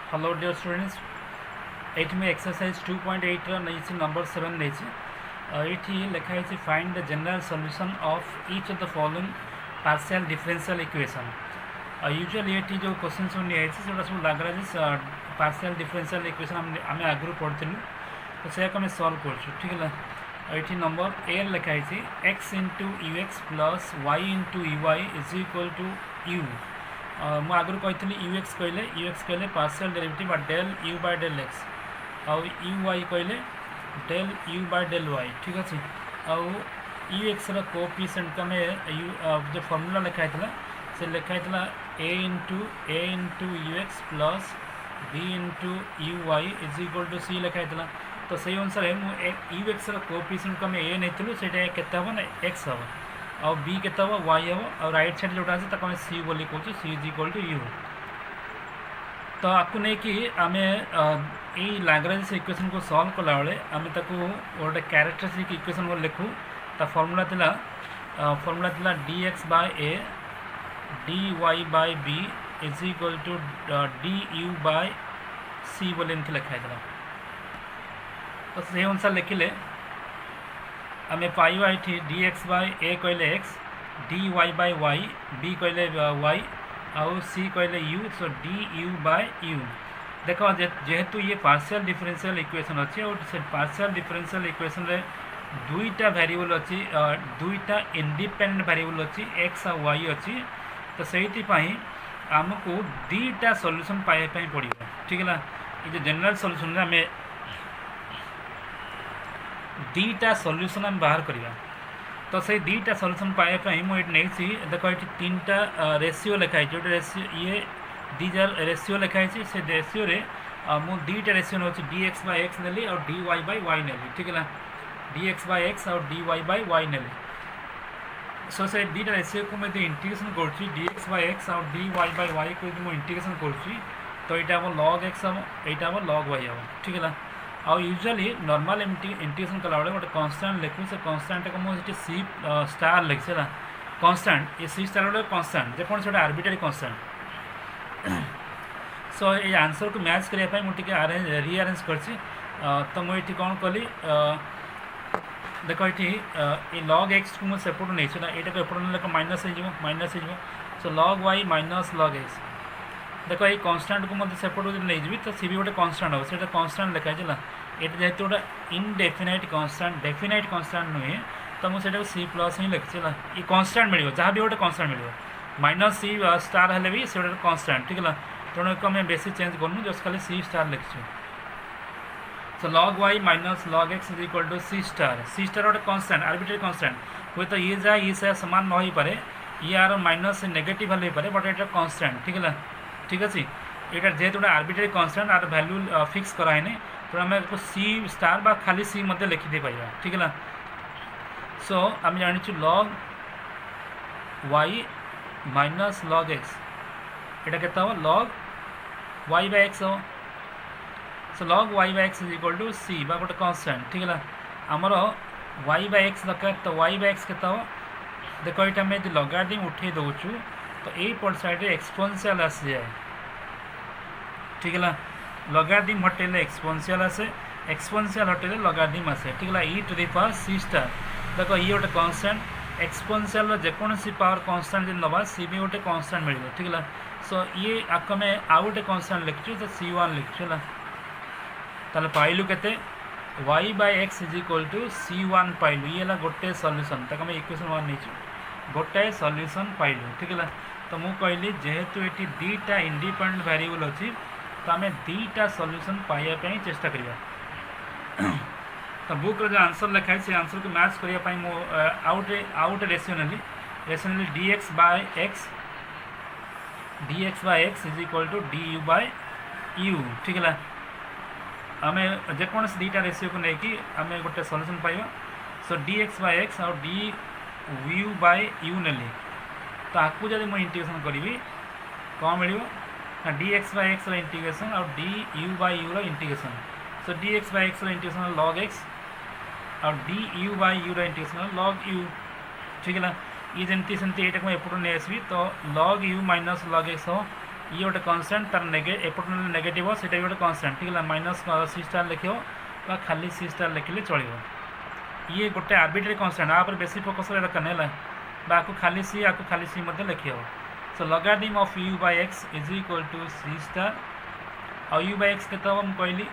Hello dear students, eight में exercise 2.8 नहीं number 7 नहीं ये लिखा है find the general solution of each of the following partial differential equation. Usually ये जो क्वेश्चन सब नहीं सब लगा पार्शियल डिफरेंशियल इक्वेशन आम आगु पढ़ी तो से आम सल्व कर ठीक है। ये नंबर ए लिखाई x into you x plus Y into you Y is equal to u. मुझे आगुरी कही यू एक्स कहले partial derivative del u by del x आउ यू वाई कहले del u by del y ठीक अच्छे। आउ यू एक्स कोएफिशिएंट को आम जो फॉर्मूला लिखाई से लिखाई A into you x plus B into you Y is equal to C लिखाई तो से अनुसार यू एक्स कोएफिशिएंट को आम ए नहीं से एक्स हम आउ बी के वाई हम और राइट साइड जोटा अच्छे आम सी बोली कौन सी इज इक्वल टू यू। तो आपको नहीं कि आम यही लाग्रांज इक्वेशन को सॉल्व कला बेले आम गोटे कैरेक्टरिस्टिक इक्वेशन को लिखू ता फॉर्मूला थिला D x by A D Y by B is equal to D you by C बोले एमती लिखाई। तो से अनुसार लिखिले आम पाइबा ये डी एक्स बाय ए कहले x d Y by y b कहले वाई आउ सी कहले u so d you by u. देख जेहेतु ये पार्शियल डिफरेंशियल इक्वेशन अच्छी और से पार्शियल डिफरेंशियल इक्वेशन रे दुईटा वेरिएबल अच्छी दुईटा इंडिपेंडेंट वेरिएबल अच्छी एक्स और वाई अच्छी। तो से आमको दीटा सॉल्यूशन पाइबा पड़ो ठीक है। ये जो जनरल सॉल्यूशन आम दीटा सॉल्यूशन आम बाहर करवा तो से दीटा सॉल्यूशन पाइबापी मुझे नहीं देख ये तीन टा रेशियो लिखाई जो रेशियो ये दीजार रेशियो लिखाई से रेशियो रे मु दीटा ratio now D x by x नेली और डी वाई बाय वाई नेली ठीक है। डी एक्स बाय एक्स और डी वाई बाय वाई नेली सो से दीटा रेशियो को मैं इंटीग्रेशन कर डी एक्स बाय एक्स और डी वाई बाय वाई को इंटीग्रेशन कर तो यहाँ हम लॉग एक्स हम यहाँ हम लॉग वाई हम ठीक है। आउ यूजुअली नॉर्मल इंटीग्रेशन कला बेले गोटे कन्स्टांट लिखू से कन्स्टांट को मुझे सी स्टार लिखी है कन्स्टांट ये सी स्टार गोटे कन्स्टांट जेको गोटे आर्बिट्रारी कन्स्टांट। सो ये आंसर को मैच करने मुझे रिअरेंज कर तो मुझे कौन कली देख ये लॉग एक्स को मुझे सेपट नहीं यहाँ को एपट minus so log Y minus log X देख ये कन्स्टांट को मतलब सेपट नहीं जी तो सी भी गोटे कन्स्टांट हम से कन्स्टांट लिखाई ये जेहतु गोटे इनडेफिनाइट कन्स्टांट डेफिनाइट कन्स्टांट नुहे तो मुझे सी प्लस ही लिखी ये कन्स्टांट मिले जहाँ भी गोटे कन्स्टांट मिले माइनस सी स्टार हेल्ले भी से गोटे कन्स्टांट ठीक है। तेणु एक आम बेसी चेंज करूँ जस्ट खाली सी स्टार लिखी so log Y minus log x is equal to C star गोटे कन्स्टांट आर्बिट्रारी कन्स्टांट हुए तो ये जा ये से सामान न हो पारे ये आर माइनस नेगेटिव हो पारे बट ये कन्स्टांट ठीक है ठीक अच्छे। यहाँ जेहतु गोटे arbitrary constant are value fix कराए तो आम सी स्टार बा खाली सी मध्य लिखिदे पाइबा ठीक है। सो आम जानी log Y minus log X यहाँ के लॉग वाई बाय एक्स हम so log Y by x is equal to C बा गोटे कन्स्टांट ठीक है। आमर वाई बाय एक्स दरकार तो वाई बाय एक्स के देख ये आम यदि लगारिदम उठे दौचु तो यही पट साइड एक्सपोनेंशियल आसी जाए ठीक है। लगारिदम हटेले एक्सपोनेंशियल आसे एक्सपोनेंशियल हटेले लगारिदम आसे ठीक है। E to the power C star देख ये गोटे कन्स्टांट एक्सपोनेंशियल जेकोसी पावर कन्स्टांट जब नवा सी भी गोटे कन्स्टांट मिले ठीक है। सो ये आक आम आउ गोटे कन्स्टांट लिखु तो सी वन लिखु है पाइलु के Y by x is equal to C one पाइलु ये गोटे सॉल्यूशन तक आम इक्वेशन वन नहीं गोटे सॉल्यूशन पाइलु ठीक है। तो मुझे कहली जेहेतु ये दीटा इंडिपेंडेंट वेरिएबल अच्छी तो आम दीटा सॉल्यूशन पाइबापी चेष्टा करिया। तो बुक जो आंसर लिखाई से आंसर को मैच करने आउट rationally d x by x is equal to D you by u ठीक है। आम जेकोसी दीटा रेशियो को लेकिन आम गोटे सॉल्यूशन पाइबा so D x by X और डी यू बाय यू नेली तो आपको जब मुझे इंटीग्रेशन करी कौन मिल D x by X integration और D you by U integration so D x by X integration log X और D you by U integration log U ठीक है। ये जमती सेमती यहाँ को एपटू नहीं आसबी तो log you minus log x हम ये गोटे कन्स्टांट तार एपट नेगेटिव से गोटे कन्स्टांट ठीक है माइनस सी स्टार लिख खाली सी स्टार लिखिले चलो ये गोटे आर्बिट्रेरी कन्स्टांट आप बेसी फोकस दरकार नहीं खाली सी लिख so logarithm of u by x is equal to C star और u by x के हम कहली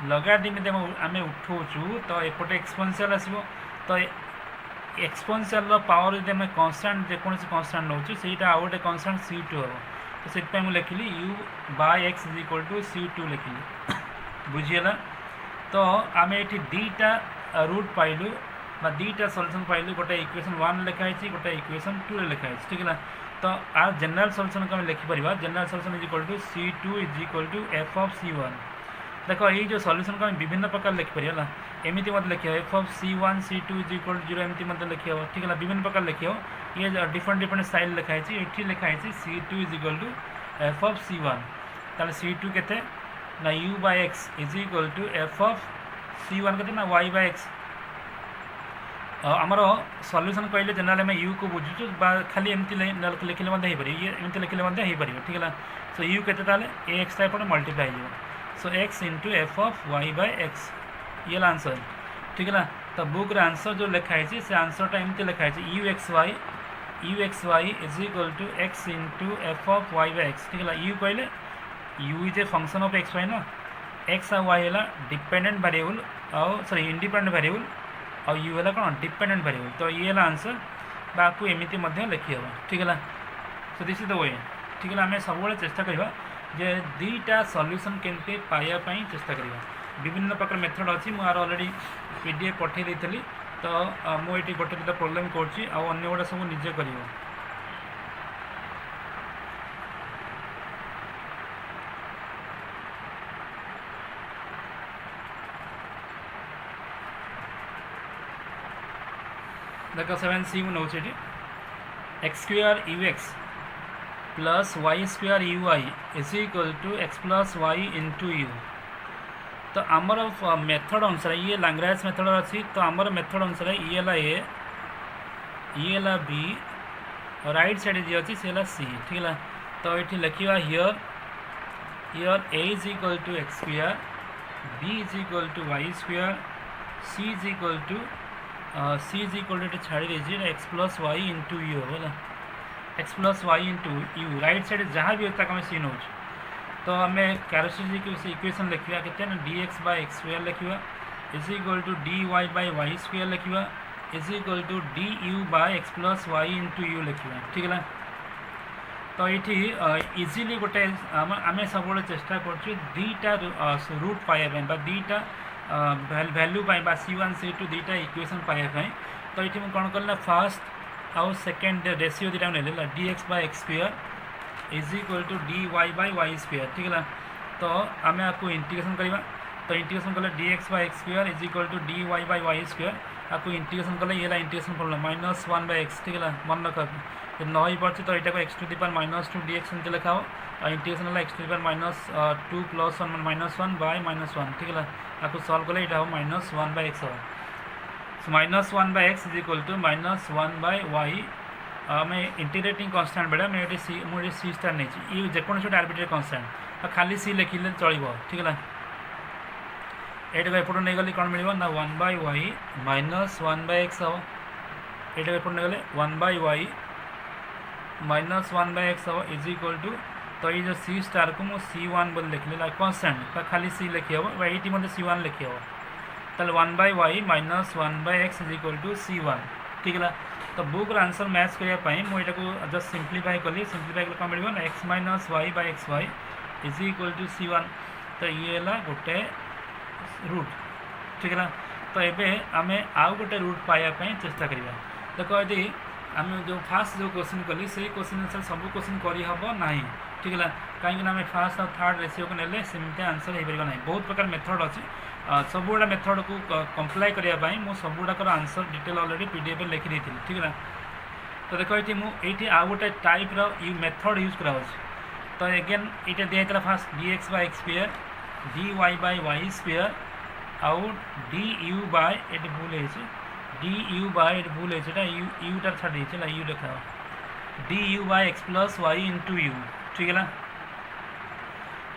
लगारिथम जब आम उठाऊँ तो एपटे एक्सपोनेंशियल आसो तो एक्सपोनेंशियल पावर जब आम कन्स्टांट जेकोसी कन्स्टांट नौ से आउ गोटे कन्स्टांट c2 हम तो से लिखिली u by x is equal to c2 लिखिली बुझीगला तो आम ये दीटा रूट पाइलु दीटा सॉल्यूशन पाइलु गोटे इक्वेशन 1 लिखाई गोटे इक्वेशन 2 लिखाई ठीक है तो आर जनरल सॉल्यूशन को लिखिपर general solution is equal to c2 is equal to f of c1 देखो ये जो सॉल्यूशन को विभिन्न प्रकार लिखिपर है एमती मत लिख f of c1 c2 is equal to 0 एमती मत लिख ठीक है विभिन्न प्रकार लिख ये डिफरेंट डिफरेंट स्टाइल लिखाई ये लिखाई c2 is equal to f of c1 ताले c2 केते ना u by x is equal to f of c1 केते ना y by x आमर सॉल्यूशन कहले जनरल आम यू को बुझुचु खाली एमती लिखिले ये एमती लिखिले हो पार ठीक है सो यू के एक्स टाइप मल्टीप्लाई हो so X into F of Y by X ये आंसर ठीक है तो बुक रे आंसर जो लिखाई से आंसरटा एमती लिखाई u x Y is equal to x into F of Y by x ठीक है यू कहले u is a function of x y ना एक्स और वाई है डिपेंडेंट वेरिएबल और सॉरी इंडिपेंडेंट वेरिएबल और यू है कौन डिपेंडेंट वेरिएबल तो ये आंसर बाकू एमती लिखी हम ठीक है so this is the way ठीक है आम सब चेष्टा करवा जे दीटा सॉल्यूशन केमती पाइबापी चेष्टा करवा विभिन्न प्रकार मेथड अच्छी मुझे ऑलरेडी पीडीएफ पठे थी तो मुझे गोटे दुटा प्रोब्लेम करुँची अन्य गुड़ा सब निजे कर देख 7c नौ x square u x plus y square u I is equal to x plus Y into u तो आमर मेथड अनुसार ये लैग्रेंज मेथड अच्छी तो आमर मेथड अनुसार ये है बी राइट साइड जी अच्छी सी है सी ठीक है तो ये लिखा here A is equal to X square B is equal to Y square C is equal to C is equal to छाड़ी दीजिए X plus Y into U है X plus Y into U right side जहाँ भी होता है सी नौ तो आम characteristic equation लिखा के D x by x square लिखा is equal to D Y by Y square लिखा is equal to D you by x plus Y into U लिखा ठीक है तो ये इजिली गोटे आम सब चेष्टा कर दीटा रूट पाइबा दीटा वैल्यू C1 C2 दीटा इक्वेशन पाइबापी तो ये मुझे कौन कल फास्ट आउ सेकेंड रेसीो दुटा ने d x by x square is equal to D Y by Y square ठीक है तो आम आपको इंटीग्रेशन करवा तो इंटीग्रेशन कले d x by x square is equal to D Y by Y square आपको इंटीग्रेशन कले ये इंटीग्रेशन कर -1 बाय एक्स ठीक है मन रख जब न हो पार्टी तो यहाँ x to the power -2 d x एमती लिखा हो और इंटीग्रेशन है x to the power -2 plus 1 by -1 ठीक है आपको सॉल्व कले यहाँ हम -1 बाय एक्स हम so -1 by x is equal to -1 by y आम इंटीग्रेटिंग कन्स्टांट बेटा मुझे सी स्टार नहीं ये जेको गोटे आर्बिट्रेरी कन्स्टांट खाली सी लिखिले चलो ठीक है ये एपट नहीं गली कौन मिल ना 1 बाय वाई -1 बाय एक्स हम ये एपट नहीं गले 1 बाय वाई -1 बाय एक्स हम इज इक्वल टू तो ये जो सी स्टार को मुझे C1 बोल लिखली कन्स्टांट खाली सी लिखी हम ये मतलब C1 लिखी हम तो 1 by y -1 by x is equal to C1 ठीक है तो बुक आंसर मैच करने मुझे जस्ट सिंप्लीफाई कली सिंप्लीफाई कौन मिल ना x minus y by x Y is equal to C1 तो ये है गोटे रूट ठीक है तो ये आम आउ गोटे रूट पाइबापी चेष्टा करवा देखो यदि आम जो फास्ट जो क्वेश्चन कली से क्वेश्चन आंसर सब क्वेश्चन करहब ना ठीक है कहीं आम फास्ट और थर्ड रेसीो को नेले सेमती आंसर हो पार ना बहुत प्रकार मेथड अच्छी सब गुड़ा मेथड को कंप्लाई करने मुझे सब गुड़ाकर आंसर डिटेल ऑलरेडी पीडीएफ लिखी दी ठीक है तो देखो ये आउ गोटे टाइप रू मेथड यूज करा तो एगेन ये दिखाई first d x by x square d Y by Y square आउ डी यू बाय ये भूल है डी यू बाय भूल है यूटा छाड़ी यू लिखा d you by x plus Y into u ठीक है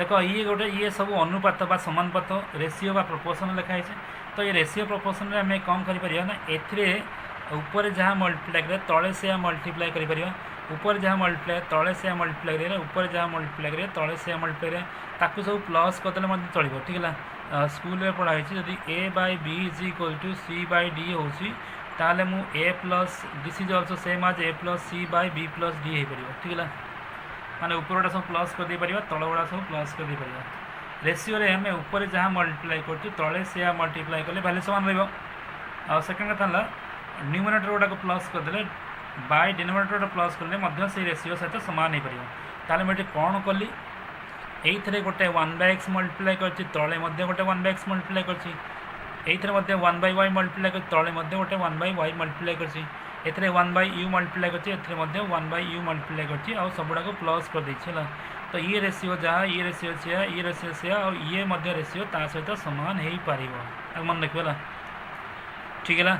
देख ये गोटे ये सब अनुपात बा समानुपात रेसीओ बा प्रोपोर्शन लिखाई है। तो ये रेसीओ प्रोपोर्शन में आम कौन कर ना ए ऊपर जहाँ मल्टीप्लाई करे तले से मल्टीप्लाई कर ऊपर जहाँ मल्टीप्लाई तले से मल्टीप्लाई करें ऊपर जहाँ मल्टीप्लाई करें तले से मल्टीप्लाई करें ताकू सब प्लस करदे चलो ठीक है। स्कूल में पढ़ाई जदि A by B is equal to C by D हो ताले मु A plus this is also same as A plus C by B plus D हो पार ठीक है। माने ऊपर गुड़ा सब प्लस कर दे पार तल गुड़ा सब प्लस कर दे पार रेसीओ रे हमें ऊपर जहाँ मल्टीप्लाई कर तले से मल्टीप्लाई कले वैल्यू समान रहा। सेकेंड कथा है न्यूमिनेटर गुड़ा प्लस करदे बाय डिनोमिनेटर प्लस कले से रेसीओ सहित सामान हो पार। मुझे कौन कली ये गोटे 1/x मल्टीप्लाई कर तले गोटे 1/x मल्टीप्लाई कर 1/y मल्टीप्लाई कर तले गोटे 1/y मल्टीप्लाई कर 1/u मल्टीप्लाई कर 1/u मल्टीप्लाई कर सबुड़ा प्लस कर देला। तो ये रेसीओ जहाँ ये रेसीओ से ये रेसीओ से ये रेसीओ ता सहित सामान हो पार मन रखिए ठीक है।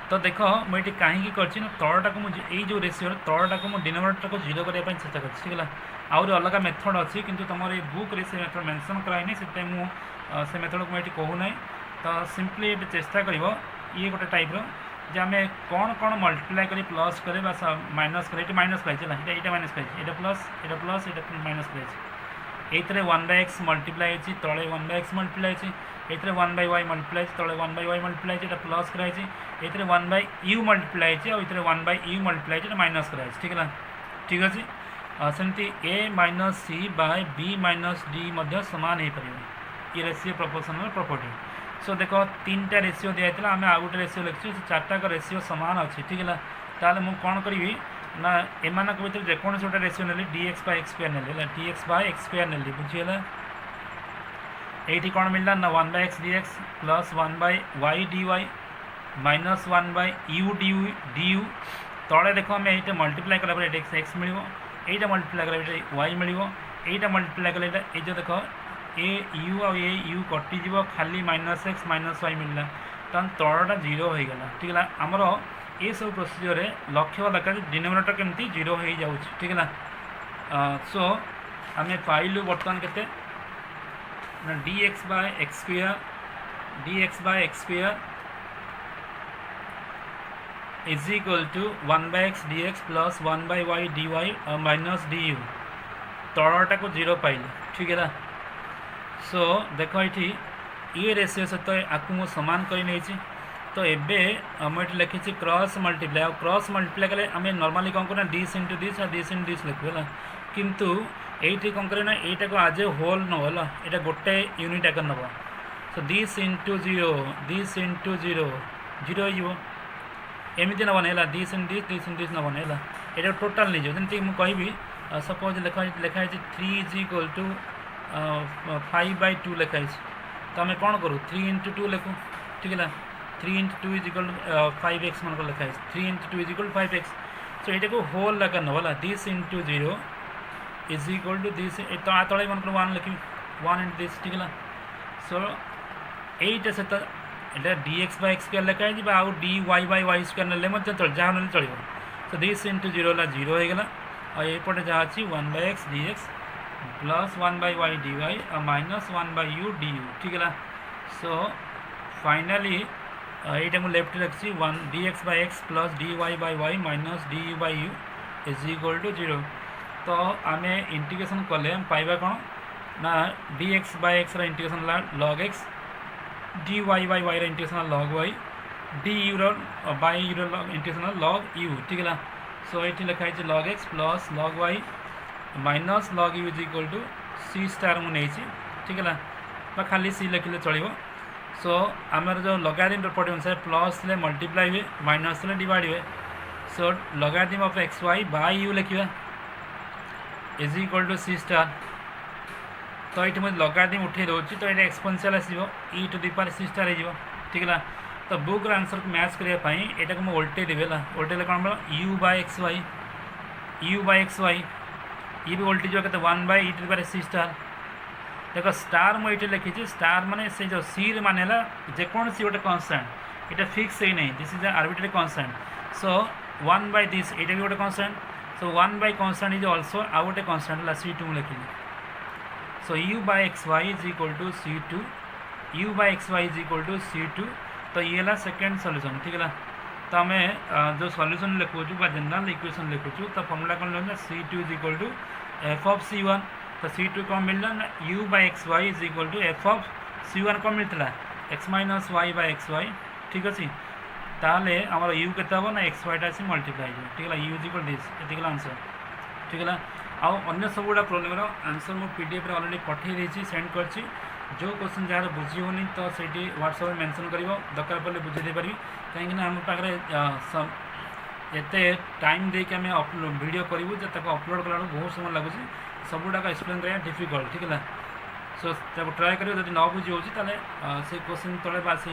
तो देख मुझे कहीं कर तलटा को मुझे जो रेसीओ तलटा को डिनोमिनेटर को 0 करने चेष्टा कर ठीक है। आउरी अलग मेथड अच्छी किंतु तुम ये बुक रे से मेथड मेंशन कराइनी से मुझे मेथड को मुझे कहूना। तो सिंपली ये चेष्टा कर ये गोटे टाइप जे आम कौन कौन मल्टीप्लाई कर प्लस करे माइनस करे ये माइनस कराई ये माइनस कराई ये प्लस ये माइनस कराई ये 1/x मल्टीप्लाई तले 1/x मल्टीप्लाई ये 1/y मल्टीप्लाई तले 1/y मल्टीप्लाई ये प्लस कराई ये 1/u मल्टीप्लाई और ये 1/u मल्टीप्लाई माइनस कराई ठीक है। ठीक अच्छे सेमती ए minus C by B minus D सामान हो पार ये रेसीओ प्रोपोर्शनल प्रॉपर्टी। सो देख 3टा रेसीओ दिखाई आम आउ गोटे रेसीओ लिखी 4टाक रेसीओ सामान अच्छी ठीक है। ताल मुझे कौन करी ना एम भर जेको गोटे ratio Nelly dx by x square Nelly dx by x square नेली बुझीगला। ये कौन मिलला ना 1/x dx plus 1/y dy minus 1/u du तले देख आम ये मल्टीप्लाई कला x मिल ये मल्टीप्लाई कले y मिल ये मल्टीप्लाई कले ये जो देख ए यू आ यू कटिज खाली -x -y मिलला तो तलटा 0 हो गला ठीक है। आमर ये सब प्रोसीजर लक्ष्य दरकार डिनोमिनेटर केमती 0 हो जाऊँ ठीक है। सो आम पाइलु बर्तमान के dx by x square is equal to 1/x dx plus 1/y dy minus du तलटा को 0 पाइल ठीक है। सो देख ये रेसीओ सहित आपको मुझे सामान कर तो एवं मुझे लिखी क्रॉस मल्टीप्लाई और क्रॉस मल्टीप्लाई कले आम नॉर्मली कौन करना दिस इंटू दिस और दिस इंटू दिस लिखू है किंतु ये कौन करें यहाँ को आज ए होल नब है यहाँ गोटे यूनिट आकर नब। So this into 0 this into 0 0 एमती नबन है दिस इंटू दिस नबन है ये टोटाल नहीं जमी मुझे सपोज लिखाई 3 इज इक्वल टू 5/2 लिखाई तो आम कौन करूँ 3 इंटू 2 लिखू ठीक है। 3 इंटू 2 इज इक्वल 5x मन लिखाई 3 इंटू 2 इज इक्वल 5x। सो ये को होल लगा नब this into 0 is equal to this तले मन 1 लिखी 1 इंटू दिस ठीक है। सो ये सहित ये dx बाय x स्क्वायर लिखाई आउ dy बाय y स्क्वायर ने चल जहाँ ना चलो। सो दिस इंटू 0 है 0 हो गला और ये जहाँ अच्छी 1/x dx plus 1/y dy और माइनस 1/u du ठीक है। सो फाइनली ये मुझे लेफ्ट रखी 1 dx by x plus dy by y minus du by u is equal to 0। तो आम इंटीग्रेशन कले पाइबा कौन ना dx by x integration log x dy by y integration log y du by u integration log u ठीक है। So ये लिखाई log x plus log y minus log u is equal to C star मुझे ठीक है खाली सी लिखिले चलो। So आमर जो लगारिम प्रॉपर्टी अनुसार प्लस ले मल्टीप्लाई हुए माइनस ले डिवाइड हुए। So logarithm of x Y by U लिखा is equal to C star. तो ये मुझे लगारिम उठे दूसरी तो ये एक्सपोनेंशियल आसो E to the power C star हो ठीक है। तो बुक आंसर को मैच करने यहाँ को मुझे उल्टे देवी उल्टे कौन बोला u बाय एक्स वाई ये भी उल्टी जो कहते 1/e to the power C star. देख स्टार मुझे लिखी स्टार माने से जो सी माने जेकोसी गोटे कन्स्टांट ये फिक्स ही नहीं this is arbitrary constant. So 1/दिस ये भी गोटे कन्स्टांट। सो 1/कन्स्टांट इज ऑल्सो आउ गोटे कन्स्टांट है C2 लिखिली so u by x Y is equal to C2, u by x Y is equal to C2। तो ये है सेकेंड सॉल्यूशन, ठीक है। तो आम जो सॉल्यूशन लिखुचु जनरल इक्वेशन लिखुचु तो फॉर्मूला कौन लेना C2 is equal to f of C1। तो C2 कौन मिलला ना u by x Y is equal to f of C1 कौन मिलता x minus y by x y, ठीक अच्छे। ताहले आमर u के ना एक्स वाईटा आसी मल्टीप्लाई हो, ठीक है। u इज इक्वल दिस, ये आंसर, ठीक है। आउ अन्य सब गुड़ा प्रोब्लेम आंसर मु पीडीएफ रे ऑलरेडी पठे देछि, सेंड करछि। जो क्वेश्चन जार बुझी होनी तो सेठी व्हाट्सएप मेंशन करिवो, दरकार पड़े बुझे दे पारि। कहीं ना हम पाखरे एते टाइम दे के हमें अपलोड वीडियो करिवु जे तक अपलोड कला बहुत समय लागुछि, सब गुड़ा एक्सप्लेन करिया डिफिकल्ट, ठीक है। सो तब ट्राई करियो, जदि न बुझी होछि ताले से क्वेश्चन तळे बा से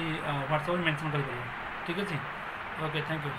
व्हाट्सएप मेंशन करि परियो, ठीक अछि। Okay, thank you.